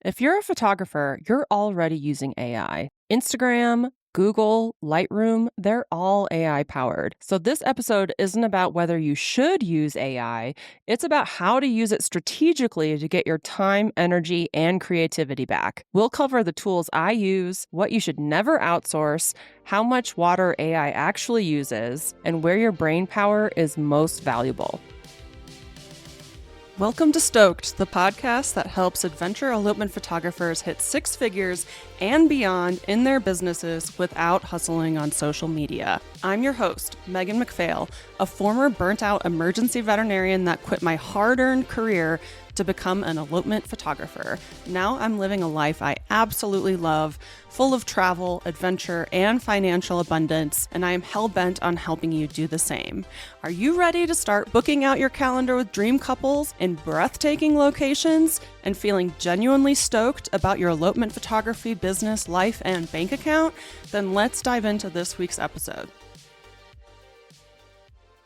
If you're a photographer, you're already using AI. Instagram, Google, Lightroom, they're all AI powered. So this episode isn't about whether you should use AI. It's about how to use it strategically to get your time, energy, and creativity back. We'll cover the tools I use, what you should never outsource, how much water AI actually uses, and where your brain power is most valuable. Welcome to Stoked, the podcast that helps adventure elopement photographers hit six figures and beyond in their businesses without hustling on social media. I'm your host, Megan McPhail, a former burnt-out emergency veterinarian that quit my hard-earned career to become an elopement photographer. Now I'm living a life I absolutely love, full of travel, adventure, and financial abundance, and I am hell-bent on helping you do the same. Are you ready to start booking out your calendar with dream couples in breathtaking locations and feeling genuinely stoked about your elopement photography business, life, and bank account? Then let's dive into this week's episode.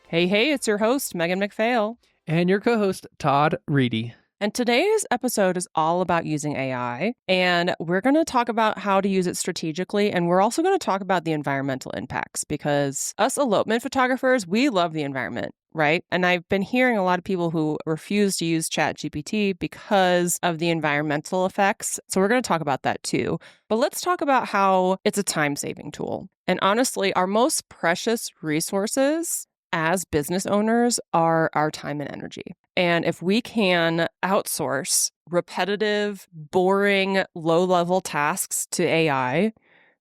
Hey, it's your host, Megan McPhail. And your co-host, Todd Reedy. And today's episode is all about using AI, and we're going to talk about how to use it strategically, and we're also going to talk about the environmental impacts, because us elopement photographers, we love the environment, right? And I've been hearing a lot of people who refuse to use ChatGPT because of the environmental effects, so we're going to talk about that too. But let's talk about how it's a time-saving tool. And honestly, our most precious resources as business owners are our time and energy. And if we can outsource repetitive, boring, low-level tasks to AI,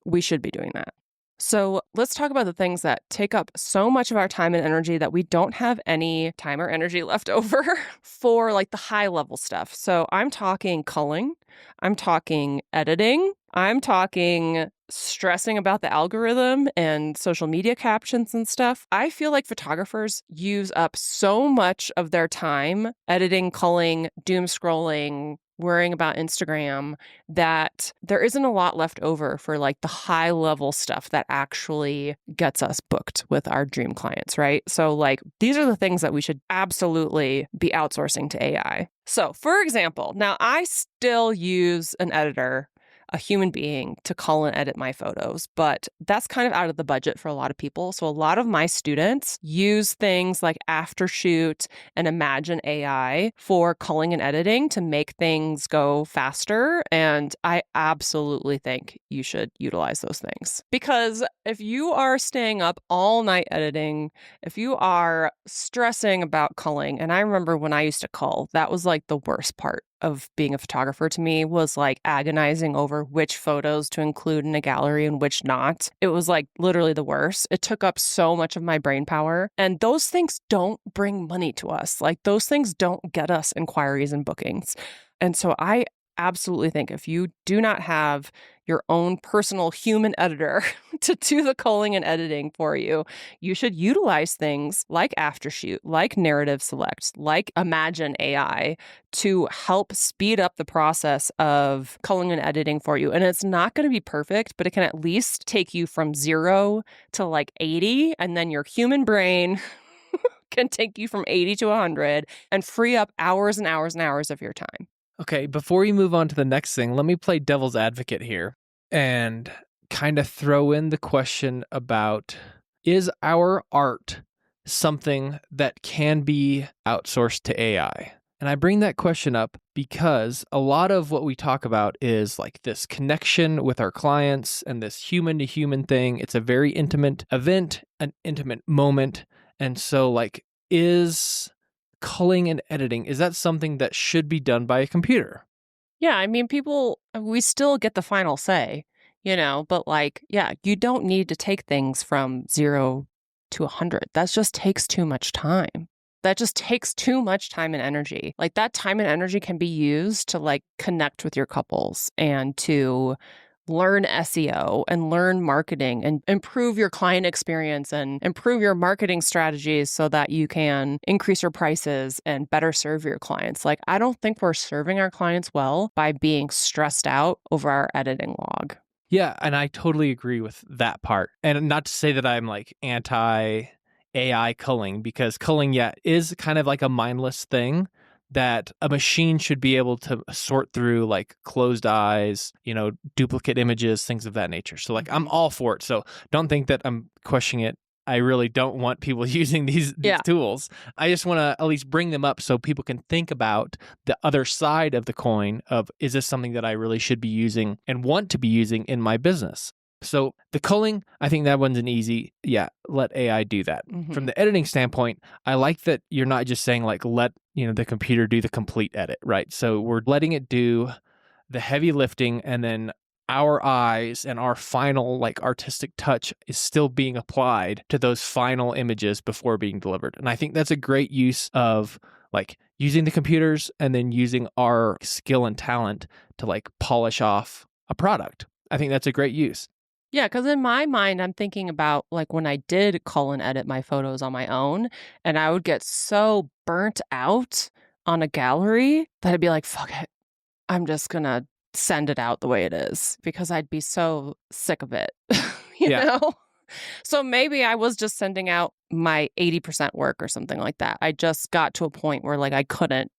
we should be doing that. So let's talk about the things that take up so much of our time and energy that we don't have any time or energy left over for like the high-level stuff. So I'm talking culling, I'm talking editing, I'm talking stressing about the algorithm and social media captions and stuff. I feel like photographers use up so much of their time editing, culling, doom scrolling, worrying about Instagram, that there isn't a lot left over for like the high level stuff that actually gets us booked with our dream clients, right? So like these are the things that we should absolutely be outsourcing to AI. So for example, now I still use an editor, a human being, to cull and edit my photos, but that's kind of out of the budget for a lot of people. So a lot of my students use things like Aftershoot and Imagen AI for culling and editing to make things go faster. And I absolutely think you should utilize those things, because if you are staying up all night editing, if you are stressing about culling, and I remember when I used to cull, that was like the worst part of being a photographer to me, was like agonizing over which photos to include in a gallery and which not. It was like literally the worst. It took up so much of my brain power. And those things don't bring money to us. Like those things don't get us inquiries and bookings. And so I absolutely think if you do not have your own personal human editor to do the culling and editing for you, you should utilize things like Aftershoot, like Narrative Select, like Imagen AI to help speed up the process of culling and editing for you. And it's not going to be perfect, but it can at least take you from 0 to like 80, and then your human brain can take you from 80 to 100 and free up hours and hours and hours of your time. Okay, before you move on to the next thing, let me play devil's advocate here and kind of throw in the question about, is our art something that can be outsourced to AI? And I bring that question up because a lot of what we talk about is like this connection with our clients and this human-to-human thing. It's a very intimate event, an intimate moment. And so like, is culling and editing, is that something that should be done by a computer? Yeah, I mean, we still get the final say, but like, yeah, you don't need to take things from 0 to 100. That just takes too much time. That just takes too much time and energy. Like that time and energy can be used to like connect with your couples and to learn SEO and learn marketing and improve your client experience and improve your marketing strategies so that you can increase your prices and better serve your clients. Like, I don't think we're serving our clients well by being stressed out over our editing log. Yeah, and I totally agree with that part. And not to say that I'm like anti AI culling, because culling, yeah, is kind of like a mindless thing that a machine should be able to sort through like closed eyes, duplicate images, things of that nature. So like I'm all for it. So don't think that I'm questioning it. I really don't want people using these tools. I just want to at least bring them up so people can think about the other side of the coin of, is this something that I really should be using and want to be using in my business? So the culling, I think that one's an easy, let AI do that. From the editing standpoint, I like that you're not just saying like, let the computer do the complete edit, right? So we're letting it do the heavy lifting, and then our eyes and our final like artistic touch is still being applied to those final images before being delivered. And I think that's a great use of like using the computers and then using our skill and talent to like polish off a product. I think that's a great use. Yeah, because in my mind, I'm thinking about like when I did cull and edit my photos on my own, and I would get so burnt out on a gallery that I'd be like, fuck it, I'm just going to send it out the way it is, because I'd be so sick of it, you know? So maybe I was just sending out my 80% work or something like that. I just got to a point where like I couldn't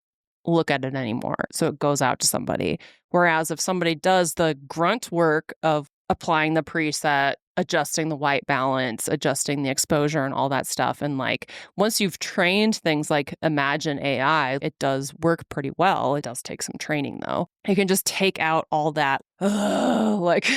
look at it anymore. So it goes out to somebody. Whereas if somebody does the grunt work of applying the preset, adjusting the white balance, adjusting the exposure and all that stuff. And like once you've trained things like Imagen AI, it does work pretty well. It does take some training though. You can just take out all that, like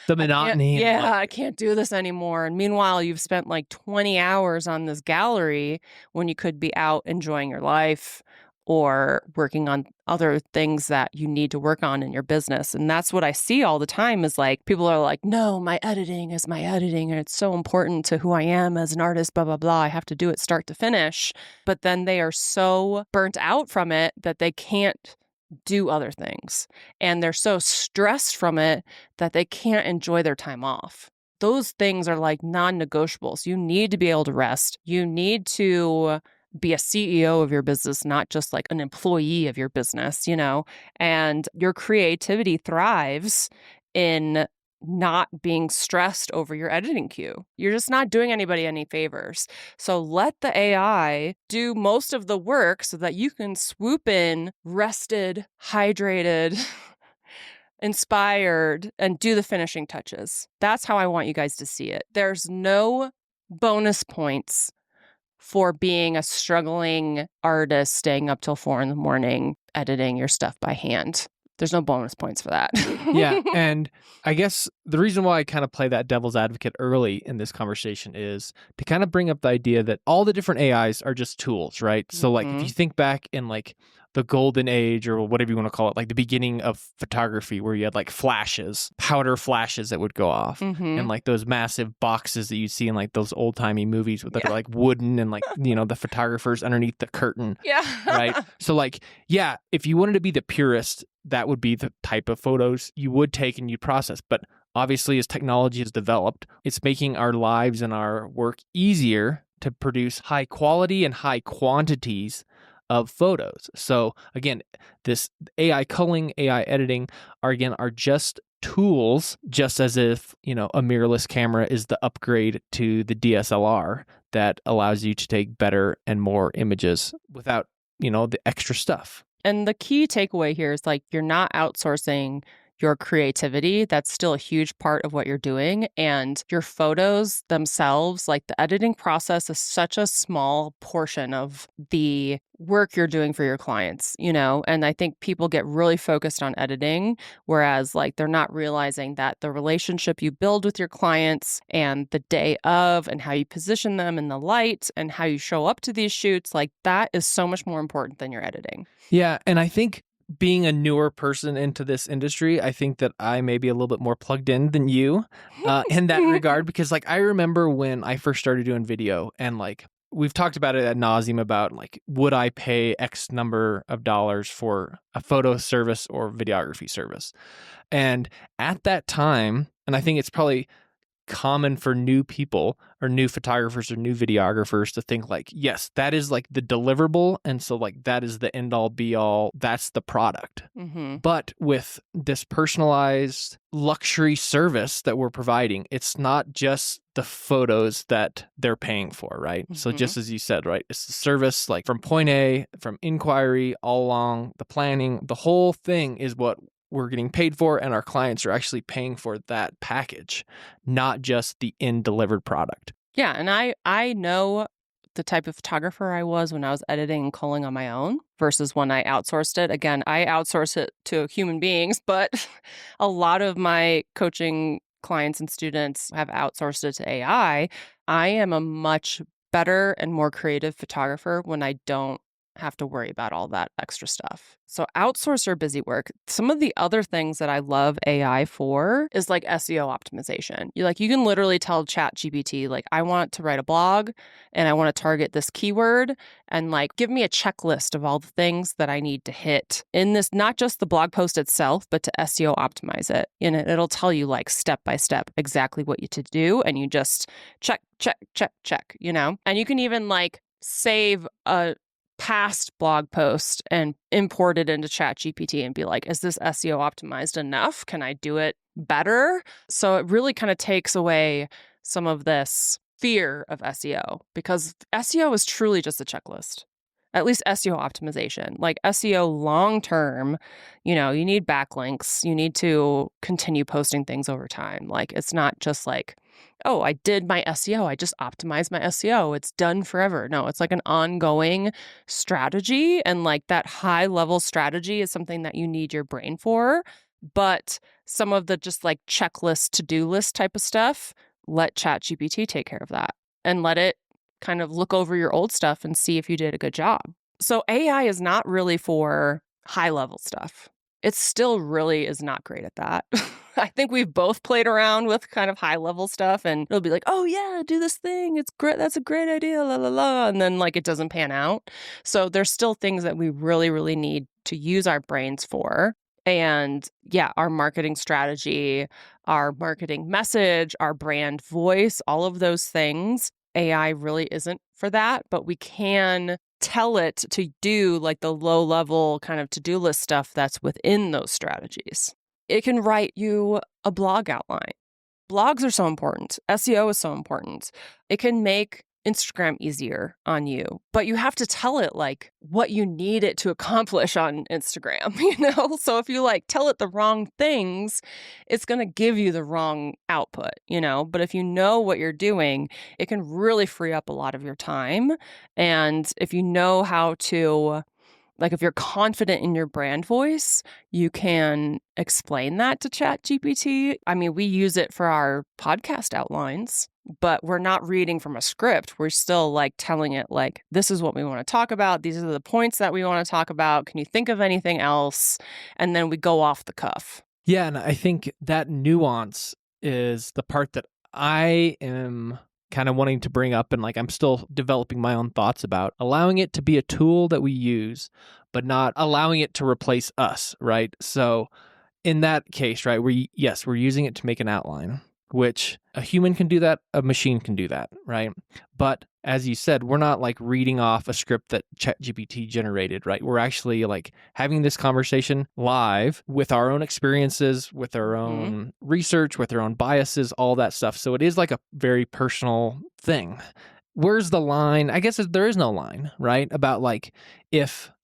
the monotony. I can't do this anymore. And meanwhile, you've spent like 20 hours on this gallery when you could be out enjoying your life or working on other things that you need to work on in your business. And that's what I see all the time is like, people are like, no, my editing is my editing. And it's so important to who I am as an artist, blah, blah, blah. I have to do it start to finish. But then they are so burnt out from it that they can't do other things. And they're so stressed from it that they can't enjoy their time off. Those things are like non-negotiables. You need to be able to rest. You need to be a CEO of your business, not just like an employee of your business, and your creativity thrives in not being stressed over your editing queue. You're just not doing anybody any favors. So let the AI do most of the work so that you can swoop in rested, hydrated, inspired, and do the finishing touches. That's how I want you guys to see it. There's no bonus points for being a struggling artist staying up till 4 a.m, editing your stuff by hand. There's no bonus points for that. Yeah. And I guess the reason why I kind of play that devil's advocate early in this conversation is to kind of bring up the idea that all the different AIs are just tools, right? So like if you think back in like the golden age or whatever you want to call it, like the beginning of photography where you had like flashes, powder flashes that would go off and like those massive boxes that you see in like those old timey movies that are like wooden and like, the photographers underneath the curtain. Yeah. Right. So like, if you wanted to be the purist, that would be the type of photos you would take and you'd process. But obviously as technology has developed, it's making our lives and our work easier to produce high quality and high quantities of photos. So again, this AI culling, AI editing are just tools, just as if, a mirrorless camera is the upgrade to the DSLR that allows you to take better and more images without, the extra stuff. And the key takeaway here is like, you're not outsourcing your creativity. That's still a huge part of what you're doing. And your photos themselves, like the editing process is such a small portion of the work you're doing for your clients, and I think people get really focused on editing, whereas like they're not realizing that the relationship you build with your clients and the day of and how you position them in the light and how you show up to these shoots, like that is so much more important than your editing. Yeah. And I think being a newer person into this industry, I think that I may be a little bit more plugged in than you in that regard, because like I remember when I first started doing video and like we've talked about it ad nauseum about like, would I pay X number of dollars for a photo service or videography service? And at that time, and I think it's probably common for new people or new photographers or new videographers to think like, yes, that is like the deliverable. And so like that is the end all be all. That's the product. Mm-hmm. But with this personalized luxury service that we're providing, it's not just the photos that they're paying for, right? So just as you said, right, it's the service like from point A, from inquiry all along, the planning, the whole thing is what we're getting paid for, and our clients are actually paying for that package, not just the end delivered product. Yeah, and I know the type of photographer I was when I was editing and culling on my own versus when I outsourced it. Again, I outsource it to human beings, but a lot of my coaching clients and students have outsourced it to AI. I am a much better and more creative photographer when I don't have to worry about all that extra stuff. So outsource your busy work. Some of the other things that I love AI for is like SEO optimization. You can literally tell ChatGPT, like, I want to write a blog and I want to target this keyword, and like give me a checklist of all the things that I need to hit in this, not just the blog post itself, but to SEO optimize it. And it'll tell you like step by step exactly what you to do. And you just check, and you can even like save a past blog post and import it into ChatGPT and be like, is this SEO optimized enough? Can I do it better? So it really kind of takes away some of this fear of SEO, because SEO is truly just a checklist. At least SEO optimization. Like SEO long term, you need backlinks. You need to continue posting things over time. Like it's not just like, oh, I did my SEO. I just optimized my SEO. It's done forever. No, it's like an ongoing strategy. And like that high level strategy is something that you need your brain for. But some of the just like checklist, to-do list type of stuff, let ChatGPT take care of that and let it kind of look over your old stuff and see if you did a good job. So AI is not really for high level stuff. It still really is not great at that. I think we've both played around with kind of high level stuff and it'll be like, oh yeah, do this thing. It's great. That's a great idea. La la la. And then like it doesn't pan out. So there's still things that we really, really need to use our brains for. And yeah, our marketing strategy, our marketing message, our brand voice, all of those things, AI really isn't for that, but we can tell it to do like the low level kind of to-do list stuff that's within those strategies. It can write you a blog outline. Blogs are so important. SEO is so important. It can make Instagram easier on you, but you have to tell it like what you need it to accomplish on Instagram, So if you like tell it the wrong things, it's going to give you the wrong output, But if you know what you're doing, it can really free up a lot of your time. And if you know how to, like if you're confident in your brand voice, you can explain that to ChatGPT. I mean, we use it for our podcast outlines, but we're not reading from a script. We're still like telling it like, this is what we want to talk about. These are the points that we want to talk about. Can you think of anything else? And then we go off the cuff. Yeah, and I think that nuance is the part that I am kind of wanting to bring up, and like I'm still developing my own thoughts about allowing it to be a tool that we use, but not allowing it to replace us, right? So in that case, right, we're using it to make an outline, which a human can do that, a machine can do that, right? But as you said, we're not like reading off a script that ChatGPT generated, right? We're actually like having this conversation live with our own experiences, with our own research, with our own biases, all that stuff. So it is like a very personal thing. Where's the line? I guess there is no line, right? About like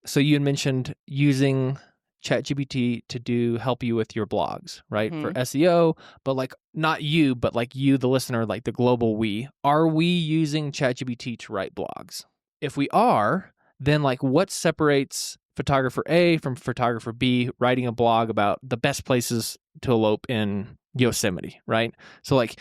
so you had mentioned using ChatGPT to help you with your blogs, right? For SEO, but like not you, but like you, the listener, like the global we. Are we using ChatGPT to write blogs? If we are, then like what separates photographer A from photographer B writing a blog about the best places to elope in Yosemite, right? So like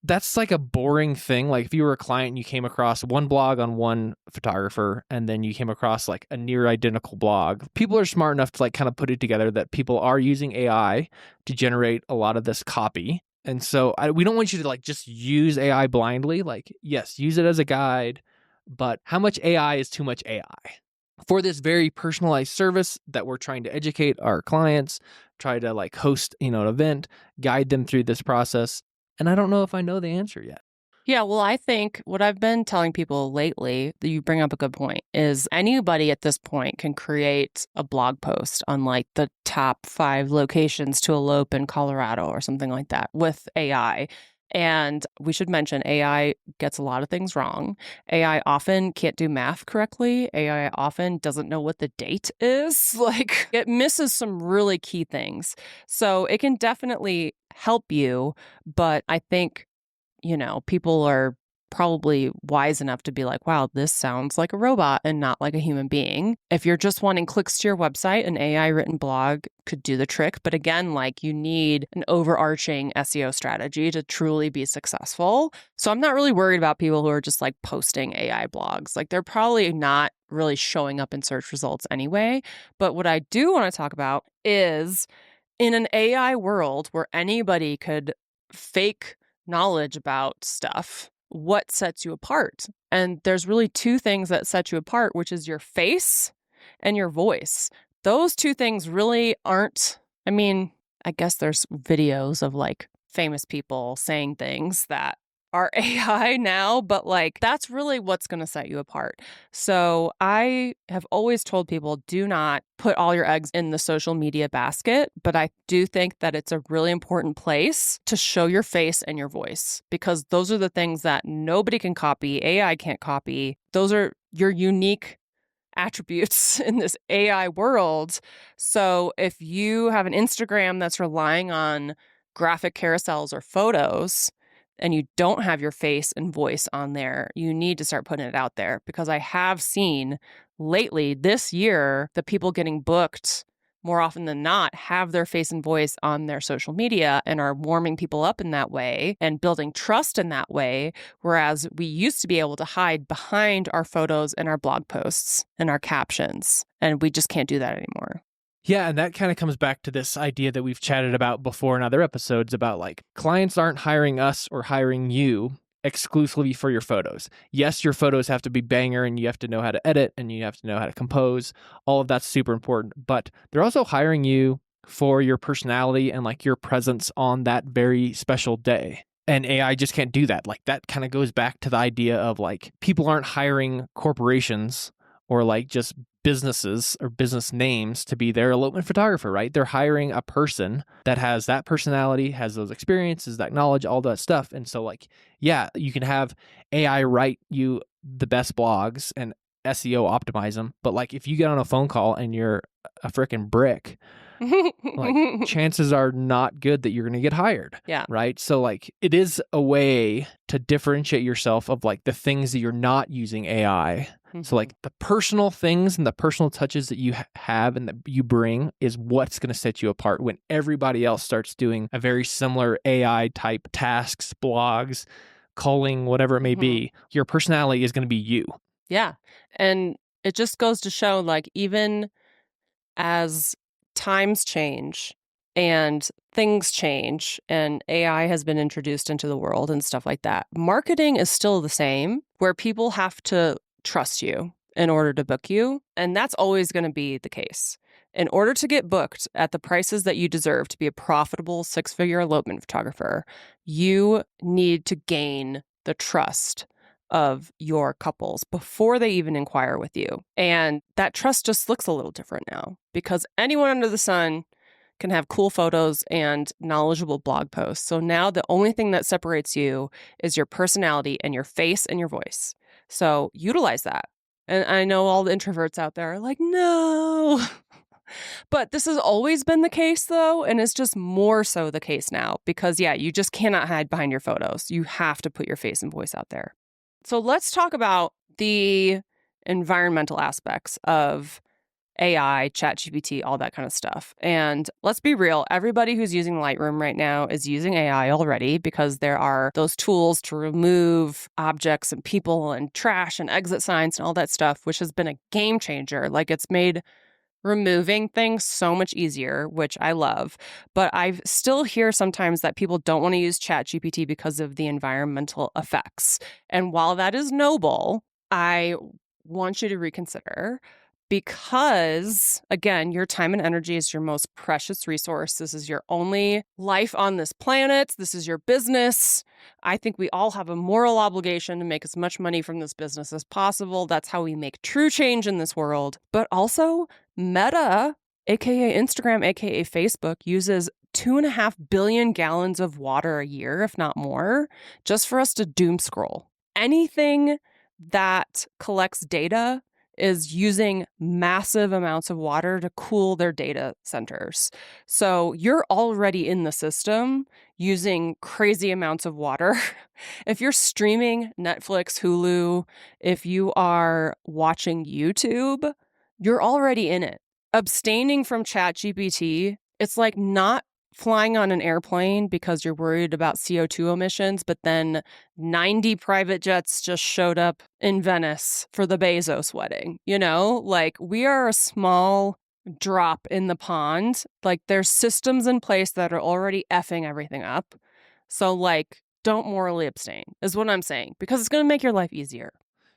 that's like a boring thing. Like if you were a client and you came across one blog on one photographer and then you came across like a near identical blog, people are smart enough to like kind of put it together that people are using AI to generate a lot of this copy. And so we don't want you to like just use AI blindly. Like, yes, use it as a guide, but how much AI is too much AI? For this very personalized service that we're trying to educate our clients, try to like host, an event, guide them through this process. And I don't know if I know the answer yet. Yeah, well, I think what I've been telling people lately, that you bring up a good point, is anybody at this point can create a blog post on like the top 5 locations to elope in Colorado or something like that with AI. And we should mention AI gets a lot of things wrong. AI often can't do math correctly. AI often doesn't know what the date is. Like it misses some really key things. So it can definitely help you, but I think people are probably wise enough to be like, wow, this sounds like a robot and not like a human being. If you're just wanting clicks to your website, an AI written blog could do the trick. But again, like you need an overarching SEO strategy to truly be successful. So I'm not really worried about people who are just like posting AI blogs. Like they're probably not really showing up in search results anyway. But what I do want to talk about is in an AI world where anybody could fake knowledge about stuff, what sets you apart? And there's really 2 things that set you apart, which is your face and your voice. Those 2 things really aren't, I mean, I guess there's videos of like famous people saying things that are AI now, but like that's really what's going to set you apart. So I have always told people, do not put all your eggs in the social media basket, but I do think that it's a really important place to show your face and your voice because those are the things that nobody can copy, AI can't copy. Those are your unique attributes in this AI world. So if you have an Instagram that's relying on graphic carousels or photos, and you don't have your face and voice on there, you need to start putting it out there because I have seen lately this year the people getting booked more often than not have their face and voice on their social media and are warming people up in that way and building trust in that way. Whereas we used to be able to hide behind our photos and our blog posts and our captions, and we just can't do that anymore. Yeah, and that kind of comes back to this idea that we've chatted about before in other episodes about like clients aren't hiring us or hiring you exclusively for your photos. Yes, your photos have to be banger and you have to know how to edit and you have to know how to compose. All of that's super important, but they're also hiring you for your personality and like your presence on that very special day. And AI just can't do that. Like that kind of goes back to the idea of like people aren't hiring corporations or like just businesses or business names to be their elopement photographer, right? They're hiring a person that has that personality, has those experiences, that knowledge, all that stuff. And so like, yeah, you can have AI write you the best blogs and SEO optimize them. But like if you get on a phone call and you're a freaking brick, like chances are not good that you're going to get hired. Yeah. Right. So like it is a way to differentiate yourself of like the things that you're not using AI. So like the personal things and the personal touches that you have and that you bring is what's going to set you apart when everybody else starts doing a very similar AI type tasks, blogs, calling, whatever it may be. Your personality is going to be you. Yeah. And it just goes to show like even as times change and things change and AI has been introduced into the world and stuff like that, marketing is still the same where people have to trust you in order to book you. And that's always going to be the case. In order to get booked at the prices that you deserve to be a profitable 6-figure elopement photographer, you need to gain the trust of your couples before they even inquire with you. And that trust just looks a little different now because anyone under the sun can have cool photos and knowledgeable blog posts. So now the only thing that separates you is your personality and your face and your voice. So utilize that. And I know all the introverts out there are like, no. But this has always been the case, though, and it's just more so the case now because, yeah, you just cannot hide behind your photos. You have to put your face and voice out there. So let's talk about the environmental aspects of AI, ChatGPT, all that kind of stuff. And let's be real, everybody who's using Lightroom right now is using AI already because there are those tools to remove objects and people and trash and exit signs and all that stuff, which has been a game changer. Like it's made removing things so much easier, which I love. But I still hear sometimes that people don't want to use ChatGPT because of the environmental effects. And while that is noble, I want you to reconsider because, again, your time and energy is your most precious resource. This is your only life on this planet. This is your business. I think we all have a moral obligation to make as much money from this business as possible. That's how we make true change in this world. But also, Meta, aka Instagram, aka Facebook, uses 2.5 billion gallons of water a year, if not more, just for us to doom scroll. Anything that collects data is using massive amounts of water to cool their data centers. So you're already in the system using crazy amounts of water. If you're streaming Netflix, Hulu, if you are watching YouTube, you're already in it. Abstaining from ChatGPT, it's like not flying on an airplane because you're worried about CO2 emissions, but then 90 private jets just showed up in Venice for the Bezos wedding. Like we are a small drop in the pond. Like there's systems in place that are already effing everything up. So like don't morally abstain is what I'm saying, because it's going to make your life easier.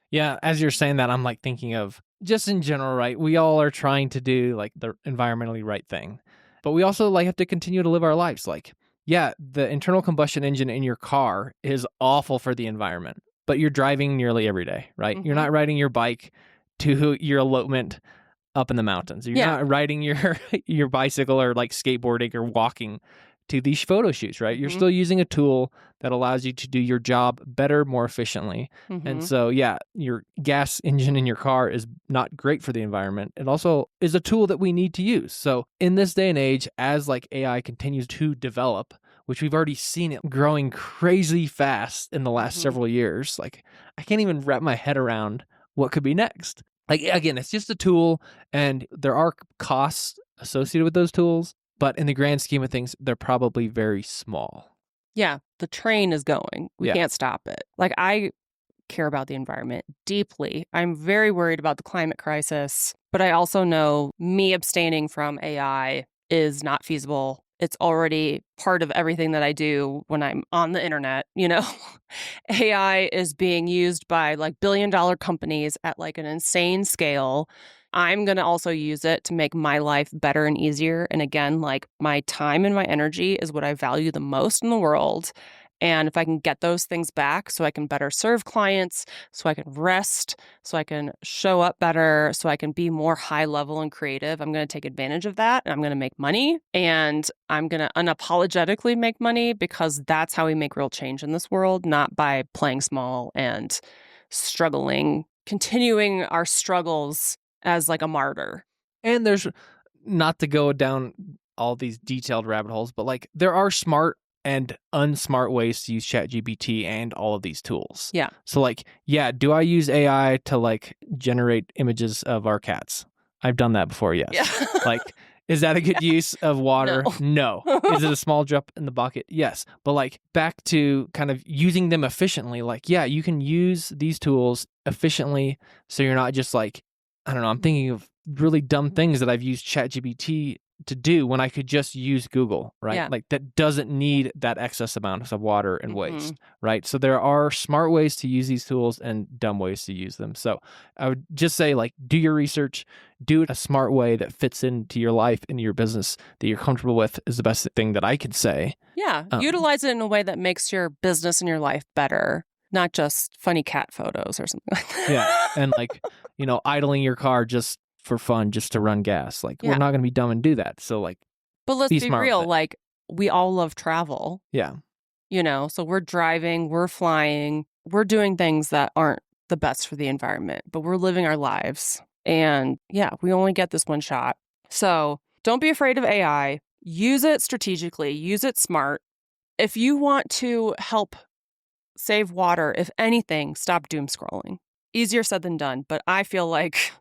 Yeah, as you're saying that, I'm like thinking of just in general, right? We all are trying to do like the environmentally right thing. But we also like have to continue to live our lives. Like, yeah, the internal combustion engine in your car is awful for the environment, but you're driving nearly every day, right? Mhm. You're not riding your bike to your elopement up in the mountains. You're not riding your bicycle or like skateboarding or walking to these photo shoots, right? You're still using a tool that allows you to do your job better, more efficiently. And so, yeah, your gas engine in your car is not great for the environment. It also is a tool that we need to use. So in this day and age, as like AI continues to develop, which we've already seen it growing crazy fast in the last several years, like I can't even wrap my head around what could be next. Like, again, it's just a tool and there are costs associated with those tools. But in the grand scheme of things, they're probably very small. Yeah, the train is going. We can't stop it. Like, I care about the environment deeply. I'm very worried about the climate crisis, but I also know me abstaining from AI is not feasible. It's already part of everything that I do when I'm on the internet. AI is being used by like billion-dollar companies at like an insane scale. I'm going to also use it to make my life better and easier. And again, like my time and my energy is what I value the most in the world. And if I can get those things back so I can better serve clients, so I can rest, so I can show up better, so I can be more high level and creative, I'm going to take advantage of that and I'm going to make money. And I'm going to unapologetically make money because that's how we make real change in this world, not by playing small and struggling, continuing our struggles as like a martyr. And there's, not to go down all these detailed rabbit holes, but like there are smart and unsmart ways to use ChatGPT and all of these tools. Yeah. So like, yeah, do I use AI to like generate images of our cats? I've done that before, yes. Yeah. Like, is that a good use of water? No. Is it a small drop in the bucket? Yes. But like back to kind of using them efficiently, like, yeah, you can use these tools efficiently so you're not just like, I don't know, I'm thinking of really dumb things that I've used ChatGPT to do when I could just use Google, right? Yeah. Like that doesn't need that excess amount of water and waste, right? So there are smart ways to use these tools and dumb ways to use them. So I would just say like, do your research, do it a smart way that fits into your life, into your business that you're comfortable with is the best thing that I could say. Yeah. Utilize it in a way that makes your business and your life better. Not just funny cat photos or something like that. Yeah. And like, idling your car just for fun, just to run gas. Like, we're not going to be dumb and do that. So like, but let's be smart real. Like, we all love travel. Yeah. So we're driving, we're flying, we're doing things that aren't the best for the environment, but we're living our lives. And yeah, we only get this one shot. So don't be afraid of AI. Use it strategically, use it smart. If you want to help save water, if anything, stop doom scrolling. Easier said than done, but I feel like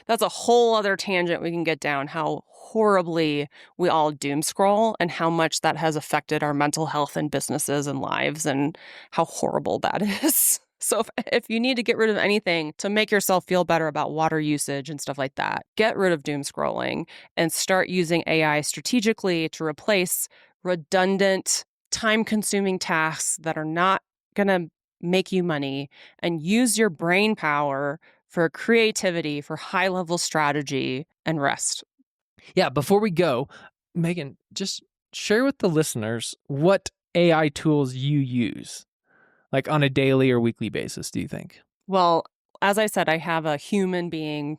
that's a whole other tangent we can get down, how horribly we all doom scroll and how much that has affected our mental health and businesses and lives and how horrible that is. So if you need to get rid of anything to make yourself feel better about water usage and stuff like that, get rid of doom scrolling and start using AI strategically to replace redundant, time-consuming tasks that are not going to make you money, and use your brain power for creativity, for high level strategy, and rest. Yeah, before we go, Megan, just share with the listeners what AI tools you use, like on a daily or weekly basis, do you think? Well, as I said, I have a human being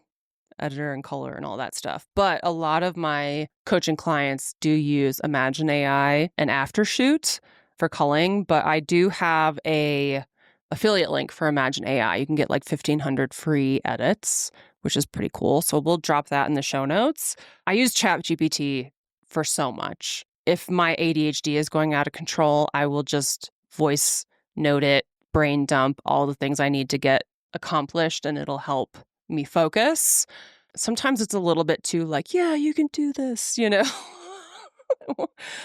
editor and color and all that stuff. But a lot of my coaching clients do use Imagine AI and Aftershoot for culling. But I do have a affiliate link for Imagine AI. You can get like 1,500 free edits, which is pretty cool. So we'll drop that in the show notes. I use ChatGPT for so much. If my ADHD is going out of control, I will just voice note it, brain dump all the things I need to get accomplished, and it'll help me focus. Sometimes it's a little bit too like, yeah, you can do this,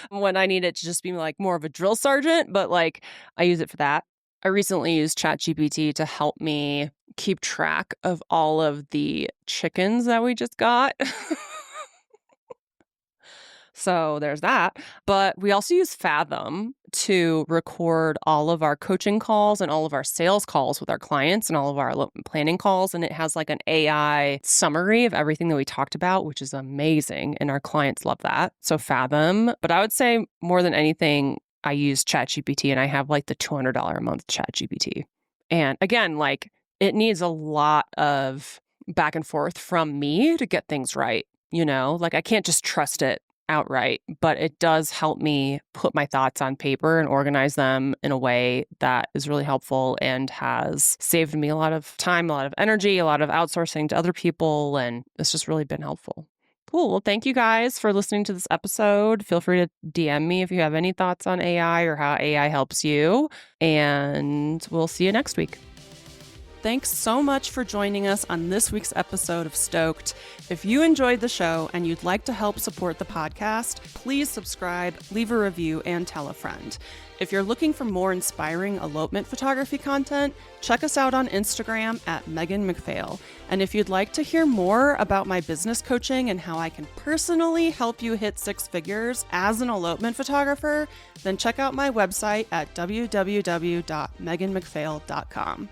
when I need it to just be like more of a drill sergeant, but like I use it for that. I recently used ChatGPT to help me keep track of all of the chickens that we just got. So there's that. But we also use Fathom to record all of our coaching calls and all of our sales calls with our clients and all of our elopement planning calls. And it has like an AI summary of everything that we talked about, which is amazing. And our clients love that. So Fathom. But I would say more than anything, I use ChatGPT, and I have like the $200 a month ChatGPT. And again, like it needs a lot of back and forth from me to get things right. Like I can't just trust it outright, but it does help me put my thoughts on paper and organize them in a way that is really helpful and has saved me a lot of time, a lot of energy, a lot of outsourcing to other people, and it's just really been helpful. Cool. Well, thank you guys for listening to this episode. Feel free to DM me if you have any thoughts on AI or how AI helps you, and we'll see you next week. Thanks so much for joining us on this week's episode of Stoked. If you enjoyed the show and you'd like to help support the podcast, please subscribe, leave a review, and tell a friend. If you're looking for more inspiring elopement photography content, check us out on Instagram at Megan McPhail. And if you'd like to hear more about my business coaching and how I can personally help you hit six figures as an elopement photographer, then check out my website at www.meganmcphail.com.